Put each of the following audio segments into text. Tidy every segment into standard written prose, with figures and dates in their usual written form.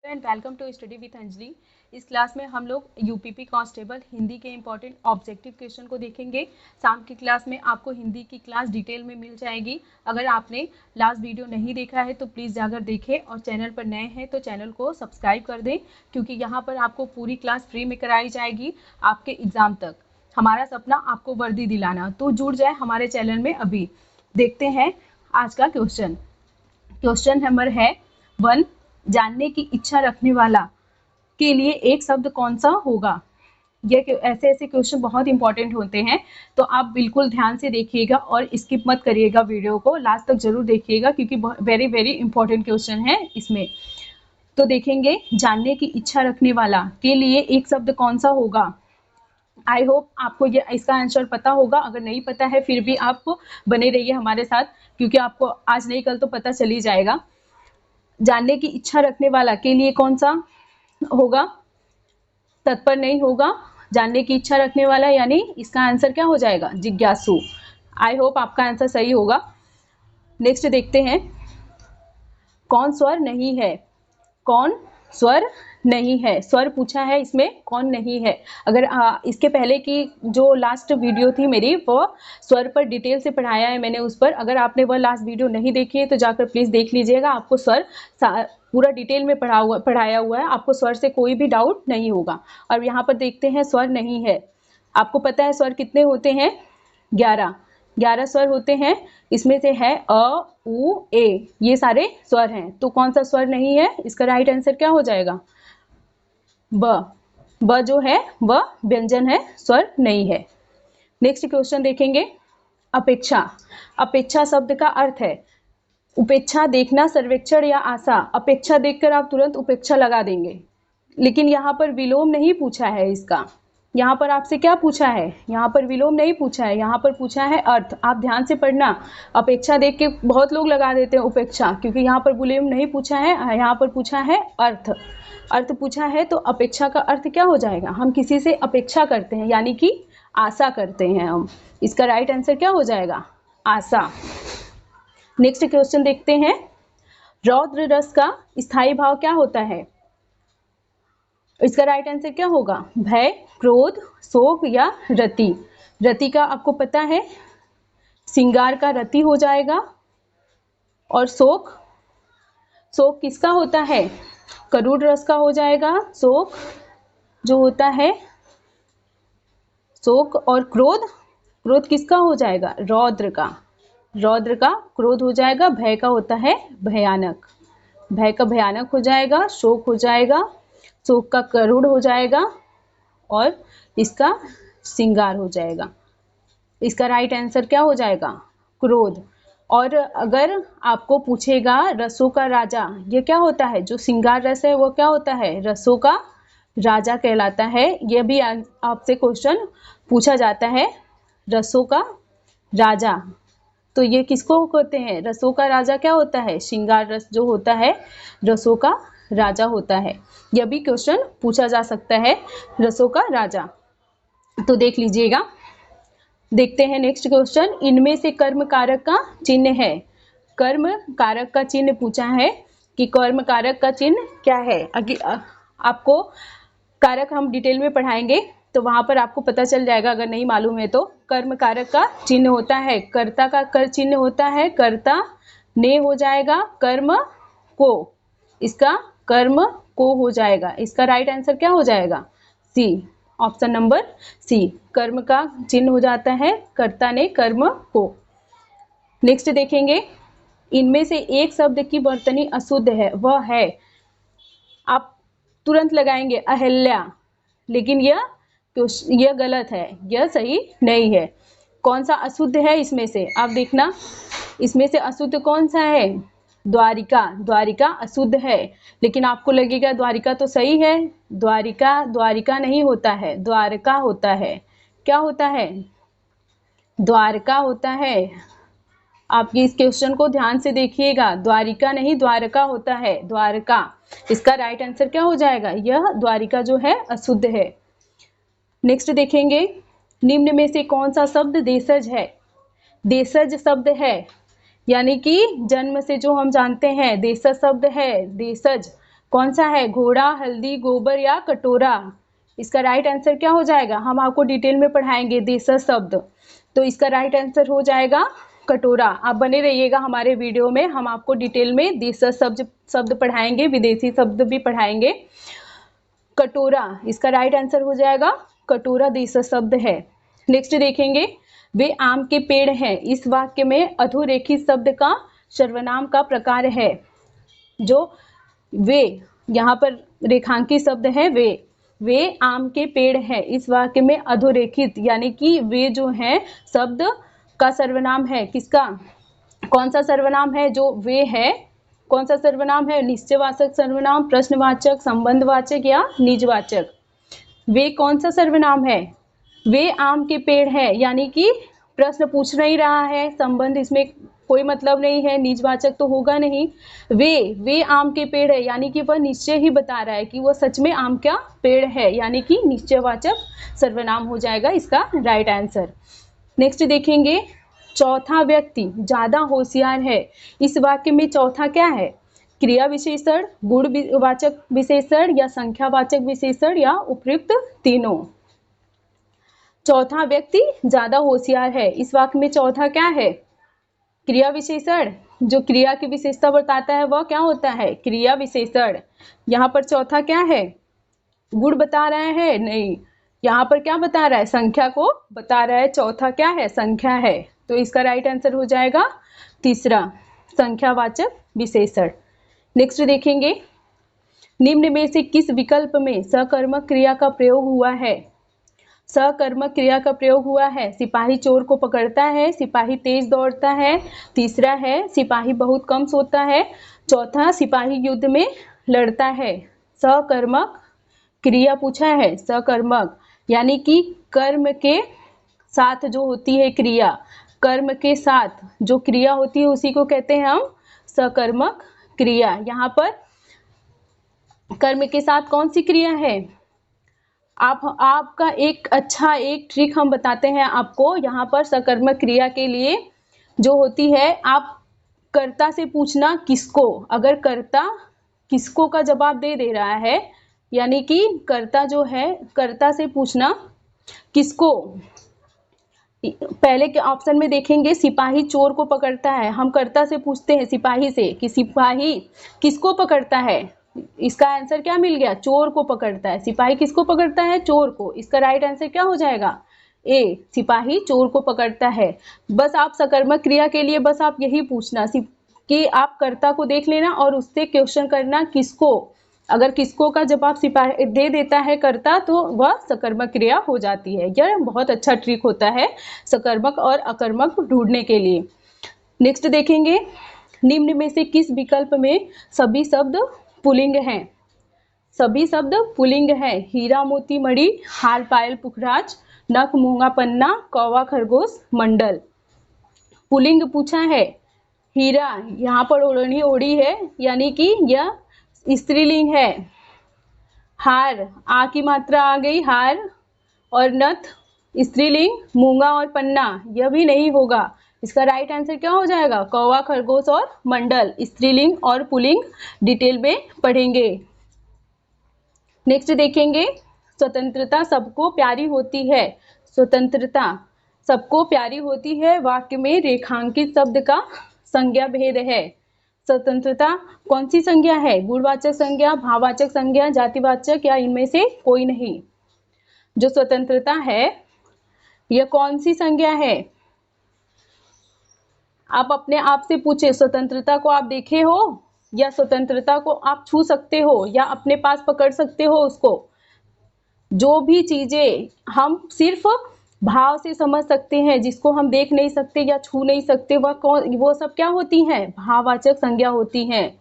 And welcome to study with Anjali. इस class में हम लोग यूपीपी कांस्टेबल हिंदी के इंपॉर्टेंट ऑब्जेक्टिव क्वेश्चन को देखेंगे। शाम की क्लास में आपको हिंदी की क्लास डिटेल में मिल जाएगी। अगर आपने लास्ट वीडियो नहीं देखा है तो प्लीज़ जाकर देखें और चैनल पर नए हैं तो चैनल को सब्सक्राइब कर दें, क्योंकि यहाँ पर आपको पूरी क्लास फ्री में कराई जाएगी आपके एग्ज़ाम तक। हमारा सपना आपको वर्दी दिलाना, तो जुड़ जाए हमारे चैनल में अभी। देखते हैं आज का क्वेश्चन। क्वेश्चन नंबर है 1, जानने की इच्छा रखने वाला के लिए एक शब्द कौन सा होगा। ये ऐसे ऐसे क्वेश्चन बहुत इंपॉर्टेंट होते हैं, तो आप बिल्कुल ध्यान से देखिएगा और स्किप मत करिएगा, वीडियो को लास्ट तक जरूर देखिएगा क्योंकि वेरी वेरी इंपॉर्टेंट क्वेश्चन है इसमें। तो देखेंगे, जानने की इच्छा रखने वाला के लिए एक शब्द कौन सा होगा। आई होप आपको ये इसका आंसर पता होगा। अगर नहीं पता है फिर भी आप बने रहिए हमारे साथ, क्योंकि आपको आज नहीं कल तो पता चल ही जाएगा। जानने की इच्छा रखने वाला के लिए कौन सा होगा, तत्पर नहीं होगा। जानने की इच्छा रखने वाला यानी इसका आंसर क्या हो जाएगा, जिज्ञासु। आई होप आपका आंसर सही होगा। नेक्स्ट देखते हैं, कौन स्वर नहीं है। कौन स्वर नहीं है, स्वर पूछा है इसमें, कौन नहीं है। अगर इसके पहले की जो लास्ट वीडियो थी मेरी, वो स्वर पर डिटेल से पढ़ाया है मैंने उस पर। अगर आपने वह लास्ट वीडियो नहीं देखी है तो जाकर प्लीज़ देख लीजिएगा। आपको स्वर पूरा डिटेल में पढ़ाया हुआ है, आपको स्वर से कोई भी डाउट नहीं होगा। और यहाँ पर देखते हैं, स्वर नहीं है। आपको पता है स्वर कितने होते हैं, 11 स्वर होते हैं। इसमें से है अ, उ, ए, ये सारे स्वर हैं। तो कौन सा स्वर नहीं है, इसका राइट आंसर क्या हो जाएगा, ब जो है वह व्यंजन है, स्वर नहीं है। नेक्स्ट क्वेश्चन देखेंगे, अपेक्षा। अपेक्षा शब्द का अर्थ है उपेक्षा, देखना, सर्वेक्षण या आशा। अपेक्षा देखकर आप तुरंत उपेक्षा लगा देंगे, लेकिन यहाँ पर विलोम नहीं पूछा है इसका। यहाँ पर आपसे क्या पूछा है, यहाँ पर विलोम नहीं पूछा है, यहाँ पर पूछा है अर्थ। आप ध्यान से पढ़ना। अपेक्षा देख के बहुत लोग लगा देते हैं उपेक्षा, क्योंकि यहाँ पर विलोम नहीं पूछा है, यहाँ पर पूछा है अर्थ। अर्थ पूछा है तो अपेक्षा का अर्थ क्या हो जाएगा, हम किसी से अपेक्षा करते हैं यानी कि आशा करते हैं हम। इसका राइट आंसर क्या हो जाएगा, आशा। नेक्स्ट क्वेश्चन देखते हैं, रौद्र रस का स्थायी भाव क्या होता है। इसका राइट आंसर क्या होगा, भय, क्रोध, शोक या रति। रति का आपको पता है, श्रृंगार का रति हो जाएगा। और शोक, शोक किसका होता है, करुण रस का हो जाएगा शोक जो होता है, शोक। और क्रोध, क्रोध किसका हो जाएगा, रौद्र का। रौद्र का क्रोध हो जाएगा। भय का होता है भयानक, भय का भयानक हो जाएगा। शोक हो जाएगा, शोक का करुण हो जाएगा। और इसका श्रृंगार हो जाएगा। इसका राइट आंसर क्या हो जाएगा, क्रोध। और अगर आपको पूछेगा रसों का राजा, ये क्या होता है, जो श्रृंगार रस है वो क्या होता है, रसों का राजा कहलाता है। यह भी आपसे क्वेश्चन पूछा जाता है, रसों का राजा। तो ये किसको कहते हैं, रसों का राजा क्या होता है, श्रृंगार रस जो होता है रसों का राजा होता है। यह भी क्वेश्चन पूछा जा सकता है, रसों का राजा। तो देख लीजिएगा। देखते हैं नेक्स्ट क्वेश्चन, इनमें से कर्म कारक का चिन्ह है। कर्म कारक का चिन्ह पूछा है कि कर्म कारक का चिन्ह क्या है। आपको कारक हम डिटेल में पढ़ाएंगे तो वहां पर आपको पता चल जाएगा, अगर नहीं मालूम है तो। कर्म कारक का चिन्ह होता है, कर्ता का कर चिन्ह होता है, कर्ता ने हो जाएगा, कर्म को, इसका कर्म को हो जाएगा। इसका राइट आंसर क्या हो जाएगा, सी, ऑप्शन नंबर सी। कर्म का चिन्ह हो जाता है कर्ता ने, कर्म को। नेक्स्ट देखेंगे, इनमें से एक शब्द की वर्तनी अशुद्ध है, वह है, आप तुरंत लगाएंगे अहल्या, लेकिन यह गलत है, यह सही नहीं है। कौन सा अशुद्ध है इसमें से, आप देखना, इसमें से अशुद्ध कौन सा है, द्वारिका। द्वारिका अशुद्ध है, लेकिन आपको लगेगा द्वारिका तो सही है। द्वारिका, द्वारिका नहीं होता है, द्वारका होता है। क्या होता है, द्वारका होता है। आप इस क्वेश्चन को ध्यान से देखिएगा, द्वारिका नहीं द्वारका होता है, द्वारका। इसका राइट आंसर क्या हो जाएगा, यह द्वारिका जो है अशुद्ध है। नेक्स्ट देखेंगे, निम्न में से कौन सा शब्द देशज है। देशज शब्द है यानी कि जन्म से जो हम जानते हैं, देशज शब्द है, देशज कौन सा है? घोड़ा, हल्दी, गोबर या कटोरा? इसका राइट आंसर क्या हो जाएगा? हम आपको डिटेल में पढ़ाएंगे देशज शब्द, तो इसका राइट आंसर हो जाएगा कटोरा। आप बने रहिएगा हमारे वीडियो में, हम आपको डिटेल में देशज शब्द पढ़ाएंगे, विदेशी शब्द भी पढ़ाएंगे। कटोरा इसका राइट आंसर हो जाएगा, कटोरा देशज शब्द है। नेक्स्ट देखेंगे, वे आम के पेड़ हैं। इस वाक्य में अधोरेखित शब्द का सर्वनाम का प्रकार है। जो वे यहाँ पर रेखांकित शब्द है, वे आम के पेड़ हैं। इस वाक्य में अधोरेखित यानी कि वे जो है शब्द का सर्वनाम है। किसका? कौन सा सर्वनाम है जो वे है? कौन सा सर्वनाम है? निश्चयवाचक सर्वनाम, प्रश्नवाचक, संबंधवाचक या निजवाचक? वे कौन सा सर्वनाम है? वे आम के पेड़ है, यानी कि प्रश्न पूछ नहीं रहा है, संबंध इसमें कोई मतलब नहीं है, निजवाचक तो होगा नहीं। वे आम के पेड़ है, यानी कि वह निश्चय ही बता रहा है कि वह सच में आम का पेड़ है, यानी कि निश्चयवाचक सर्वनाम हो जाएगा इसका राइट आंसर। नेक्स्ट देखेंगे, चौथा व्यक्ति ज्यादा होशियार है। इस वाक्य में चौथा क्या है? क्रिया विशेषण, गुणवाचक विशेषण या संख्यावाचक विशेषण या उपयुक्त तीनों? चौथा व्यक्ति ज्यादा होशियार है, इस वाक्य में चौथा क्या है? क्रिया विशेषण। जो क्रिया की विशेषता बताता है वह क्या होता है? क्रिया विशेषण। यहाँ पर चौथा क्या है? गुण बता रहा है? नहीं, यहाँ पर क्या बता रहा है? संख्या को बता रहा है। चौथा क्या है? संख्या है। तो इसका राइट आंसर हो जाएगा तीसरा, संख्यावाचक विशेषण। नेक्स्ट देखेंगे, निम्न में से किस विकल्प में सकर्मक क्रिया का प्रयोग हुआ है? सकर्मक क्रिया का प्रयोग हुआ है। सिपाही चोर को पकड़ता है, सिपाही तेज दौड़ता है, तीसरा है सिपाही बहुत कम सोता है, चौथा सिपाही युद्ध में लड़ता है। सकर्मक क्रिया पूछा है, सकर्मक यानी कि कर्म के साथ जो होती है क्रिया, कर्म के साथ जो क्रिया होती है उसी को कहते हैं हम सकर्मक क्रिया। यहाँ पर कर्म के साथ कौन सी क्रिया है? आपका एक ट्रिक हम बताते हैं आपको। यहाँ पर सकर्मक क्रिया के लिए जो होती है, आप कर्ता से पूछना किसको। अगर कर्ता किसको का जवाब दे रहा है, यानी कि कर्ता जो है, कर्ता से पूछना किसको। पहले के ऑप्शन में देखेंगे, सिपाही चोर को पकड़ता है, हम कर्ता से पूछते हैं सिपाही से कि सिपाही किसको पकड़ता है। इसका आंसर क्या मिल गया? चोर को पकड़ता है। सिपाही किसको पकड़ता है? चोर को। इसका राइट आंसर क्या हो जाएगा? ए, सिपाही चोर को पकड़ता है। बस आप सकर्मक क्रिया के लिए बस आप यही पूछना कि आप कर्ता को देख लेना और उससे क्वेश्चन करना किसको। अगर किसको का जवाब सिपाही दे देता है कर्ता, तो वह सकर्मक क्रिया हो जाती है। यह बहुत अच्छा ट्रिक होता है सकर्मक और अकर्मक ढूंढने के लिए। नेक्स्ट देखेंगे, निम्न में से किस विकल्प में सभी शब्द पुल्लिंग हैं? सभी शब्द पुल्लिंग हैं। हीरा मोती मणि, हार पायल पुखराज, नख मूंगा पन्ना, कौवा खरगोश मंडल। पुल्लिंग पूछा है। हीरा यहाँ पर ओढ़नी ओढ़ी है, यानी कि यह स्त्रीलिंग है। हार, आ की मात्रा आ गई, हार और नथ स्त्रीलिंग, मूंगा और पन्ना यह भी नहीं होगा। इसका राइट आंसर क्या हो जाएगा? कौवा खरगोश और मंडल। स्त्रीलिंग और पुल्लिंग डिटेल में पढ़ेंगे। नेक्स्ट देखेंगे, स्वतंत्रता सबको प्यारी होती है। स्वतंत्रता सबको प्यारी होती है वाक्य में रेखांकित शब्द का संज्ञा भेद है। स्वतंत्रता कौन सी संज्ञा है? गुणवाचक संज्ञा, भाववाचक संज्ञा, जातिवाचक या इनमें से कोई नहीं? जो स्वतंत्रता है यह कौन सी संज्ञा है? आप अपने आप से पूछे, स्वतंत्रता को आप देखे हो या स्वतंत्रता को आप छू सकते हो या अपने पास पकड़ सकते हो उसको? जो भी चीजें हम सिर्फ भाव से समझ सकते हैं, जिसको हम देख नहीं सकते या छू नहीं सकते, वो सब क्या होती हैं? भाववाचक संज्ञा होती हैं।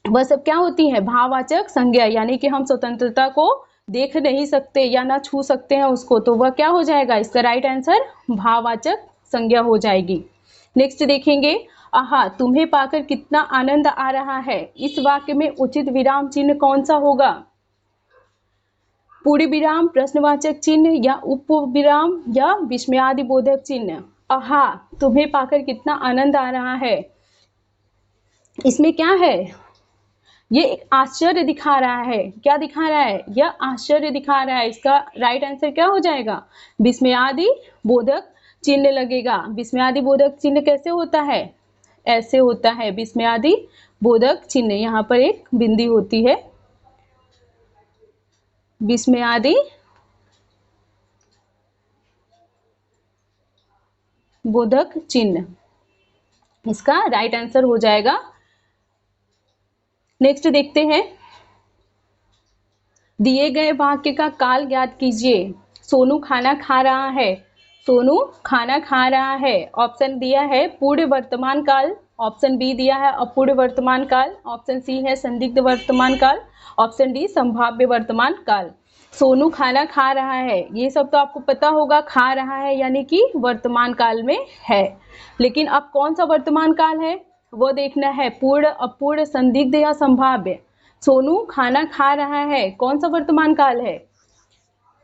वह सब क्या होती हैं? भाववाचक संज्ञा। यानी कि हम स्वतंत्रता को देख नहीं सकते या ना छू सकते हैं उसको, तो वह क्या हो जाएगा? इसका राइट आंसर भाववाचक संज्ञा हो जाएगी। नेक्स्ट देखेंगे, आहा तुम्हें पाकर कितना आनंद आ रहा है। इस वाक्य में उचित विराम चिन्ह कौन सा होगा? पूर्ण विराम, प्रश्नवाचक चिन्ह या उप विराम या विस्मयादि बोधक चिन्ह। आहा तुम्हें पाकर कितना आनंद आ रहा है, इसमें क्या है? ये एक आश्चर्य दिखा रहा है। क्या दिखा रहा है? यह आश्चर्य दिखा रहा है। इसका राइट आंसर क्या हो जाएगा? विस्मयादि बोधक चिन्ह लगेगा। विस्मयादि बोधक चिन्ह कैसे होता है? ऐसे होता है विस्मयादि बोधक चिन्ह। यहाँ पर एक बिंदी होती है, विस्मयादि बोधक चिन्ह, इसका राइट आंसर हो जाएगा। नेक्स्ट देखते हैं, दिए गए वाक्य का काल ज्ञात कीजिए। सोनू खाना खा रहा है। सोनू खाना खा रहा है। ऑप्शन दिया है पूर्ण वर्तमान काल, ऑप्शन बी दिया है अपूर्ण वर्तमान काल, ऑप्शन सी है संदिग्ध वर्तमान काल, ऑप्शन डी संभाव्य वर्तमान काल। सोनू खाना खा रहा है, ये सब तो आपको पता होगा, खा रहा है यानी कि वर्तमान काल में है। लेकिन अब कौन सा वर्तमान काल है वो देखना है, पूर्ण, अपूर्ण, संदिग्ध या संभाव्य। सोनू खाना खा रहा है, कौन सा वर्तमान काल है?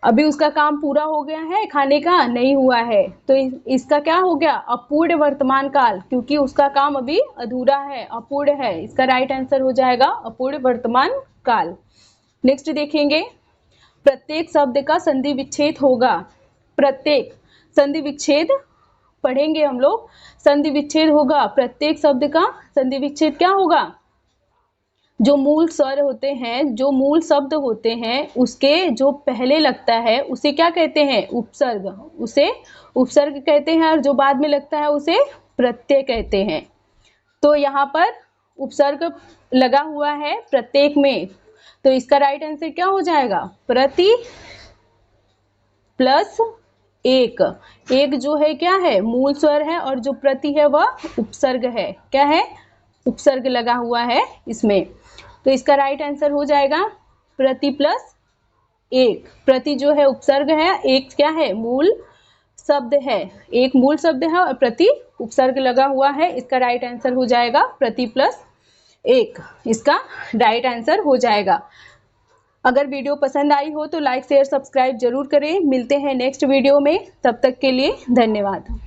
अभी उसका काम पूरा हो गया है, खाने का नहीं हुआ है, तो इसका क्या हो गया? अपूर्ण वर्तमान काल, क्योंकि उसका काम अभी अधूरा है, अपूर्ण है। इसका राइट आंसर हो जाएगा अपूर्ण वर्तमान काल। नेक्स्ट देखेंगे, प्रत्येक शब्द का संधि विच्छेद होगा। प्रत्येक संधि विच्छेद पढ़ेंगे हम लोग। संधि विच्छेद होगा, प्रत्येक शब्द का संधि विच्छेद क्या होगा? जो मूल स्वर होते हैं, जो मूल शब्द होते हैं, उसके जो पहले लगता है उसे क्या कहते हैं? उपसर्ग। उसे उपसर्ग कहते हैं, और जो बाद में लगता है उसे प्रत्यय कहते हैं। तो यहाँ पर उपसर्ग लगा हुआ है प्रत्येक में, तो इसका राइट आंसर क्या हो जाएगा? प्रति प्लस एक। एक जो है क्या है? मूल स्वर है, और जो प्रति है वह उपसर्ग है। क्या है? उपसर्ग लगा हुआ है इसमें। तो इसका राइट आंसर हो जाएगा प्रति प्लस एक। प्रति जो है उपसर्ग है, एक क्या है? मूल शब्द है। एक मूल शब्द है और प्रति उपसर्ग लगा हुआ है। इसका राइट आंसर हो जाएगा प्रति प्लस एक। इसका राइट आंसर हो जाएगा। अगर वीडियो पसंद आई हो तो लाइक शेयर सब्सक्राइब जरूर करें। मिलते हैं नेक्स्ट वीडियो में, तब तक के लिए धन्यवाद।